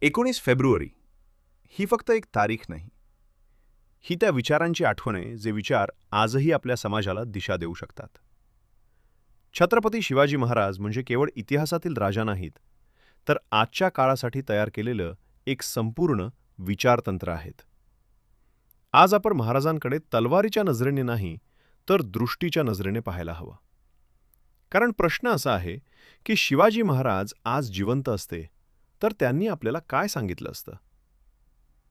19 February ही फक्त एक तारीख नाही. ही त्या विचारांची आठवण आहे जे विचार आजही आपल्या समाजाला दिशा देऊ शकतात. छत्रपती शिवाजी महाराज म्हणजे केवळ इतिहासातील राजा नाहीत, तर आजच्या काळासाठी तयार केलेलं एक संपूर्ण विचारतंत्र आहेत. आज आपण महाराजांकडे तलवारीच्या नजरेने नाही, तर दृष्टीच्या नजरेने पाहायला हवं. कारण प्रश्न असा आहे की शिवाजी महाराज आज जिवंत असते तर त्यांनी आपल्याला काय सांगितलं असतं.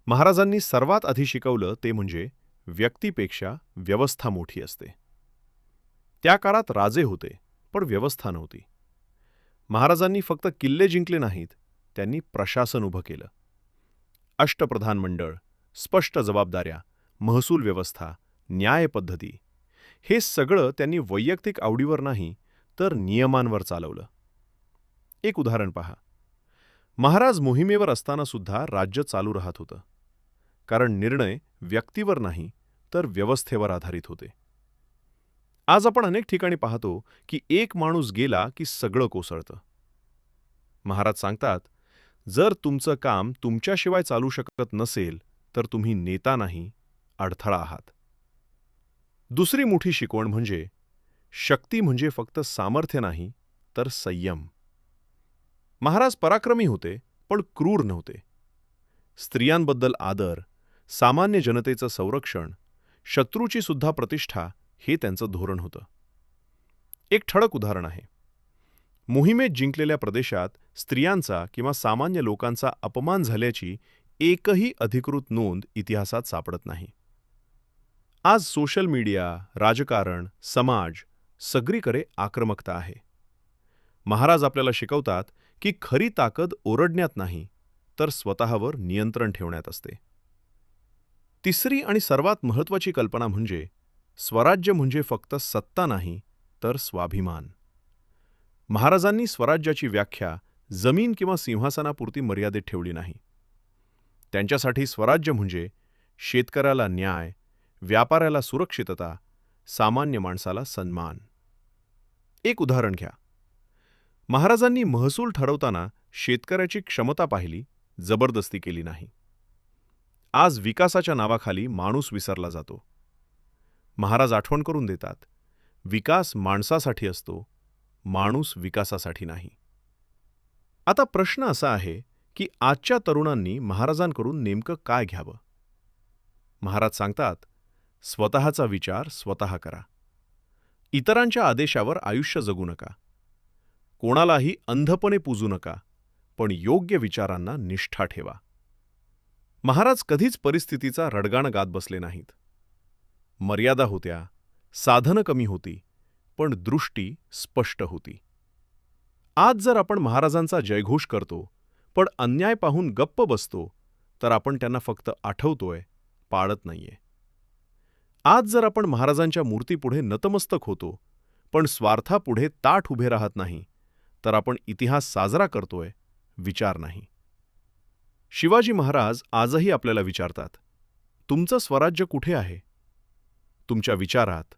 महाराजांनी सर्वात आधी शिकवलं ते म्हणजे व्यक्तीपेक्षा व्यवस्था मोठी असते. त्या काळात राजे होते, पण व्यवस्था नव्हती. महाराजांनी फक्त किल्ले जिंकले नाहीत, त्यांनी प्रशासन उभं केलं. अष्टप्रधान मंडळ, स्पष्ट जबाबदाऱ्या, महसूल व्यवस्था, न्याय पद्धती, हे सगळं त्यांनी वैयक्तिक आवडीवर नाही तर नियमांवर चालवलं. एक उदाहरण पहा. महाराज मोहिमेवर असताना सुद्धा राज्य चालू राहत होतं, कारण निर्णय व्यक्तीवर नाही तर व्यवस्थेवर आधारित होते. आज आपण अनेक ठिकाणी पाहतो की एक माणूस गेला की सगळं कोसळतं. महाराज सांगतात, जर तुमचं काम तुमच्याशिवाय चालू शकत नसेल तर तुम्ही नेता नाही, अडथळा आहात. दुसरी मोठी शिकवण म्हणजे शक्ती म्हणजे फक्त सामर्थ्य नाही तर संयम. महाराज पराक्रमी होते, पण क्रूर नव्हते. स्त्रियांबद्दल आदर, सामान्य जनतेचं संरक्षण, शत्रूची सुद्धा प्रतिष्ठा हे त्यांचं धोरण होतं. एक ठळक उदाहरण आहे. मोहिमेत जिंकलेल्या प्रदेशात स्त्रियांचा किंवा सामान्य लोकांचा अपमान झाल्याची एकही अधिकृत नोंद इतिहासात सापडत नाही. आज सोशल मीडिया, राजकारण, समाज सगळीकडे आक्रमकता आहे. महाराज आपल्याला शिकवतात की खरी ताकद ओरडण्यात नाही तर स्वतःवर नियंत्रण ठेवण्यात असते. तिसरी आणि सर्वात महत्त्वाची कल्पना म्हणजे स्वराज्य म्हणजे फक्त सत्ता नाही तर स्वाभिमान. महाराजांनी स्वराज्याची व्याख्या जमीन किंवा सिंहासनापुरती मर्यादित ठेवली नाही. त्यांच्यासाठी स्वराज्य म्हणजे शेतकऱ्याला न्याय, व्यापाऱ्याला सुरक्षितता, सामान्य माणसाला सन्मान. एक उदाहरण घ्या. महाराजांनी महसूल ठरवताना शेतकऱ्याची क्षमता पाहिली, जबरदस्ती केली नाही. आज विकासाच्या नावाखाली माणूस विसरला जातो. महाराज आठवण करून देतात, विकास माणसासाठी असतो, माणूस विकासासाठी नाही. आता प्रश्न असा आहे की आजच्या तरुणांनी महाराजांकडून नेमकं काय घ्यावं. महाराज सांगतात, स्वतःचा विचार स्वतः करा. इतरांच्या आदेशावर आयुष्य जगू नका. कोणालाही अंधपणे पूजू नका, पण योग्य विचारांना निष्ठा ठेवा. महाराज कधीच परिस्थितीचा रडगाण गात बसले नाहीत. मर्यादा होत्या, साधनं कमी होती, पण दृष्टी स्पष्ट होती. आज जर आपण महाराजांचा जयघोष करतो, पण अन्याय पाहून गप्प बसतो, तर आपण त्यांना फक्त आठवतोय, पाळत नाहीये. आज जर आपण महाराजांच्या मूर्तीपुढे नतमस्तक होतो, पण स्वार्थापुढे ताठ उभे राहत नाही, तर आपण इतिहास साजरा करतोय, विचार नाही. शिवाजी महाराज आजही आपल्याला विचारतात, तुमचं स्वराज्य कुठे आहे? तुमच्या विचारात,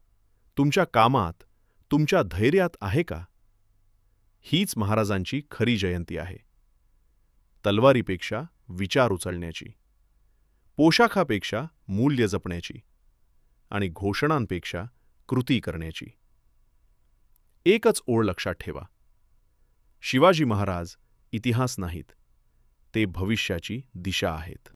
तुमच्या कामात, तुमच्या धैर्यात आहे का? हीच महाराजांची खरी जयंती आहे. तलवारीपेक्षा विचार उचलण्याची, पोशाखापेक्षा मूल्य जपण्याची आणि घोषणांपेक्षा कृती करण्याची. एकच ओळ लक्षात ठेवा. शिवाजी महाराज इतिहास नाहीत, ते भविष्याची दिशा आहेत.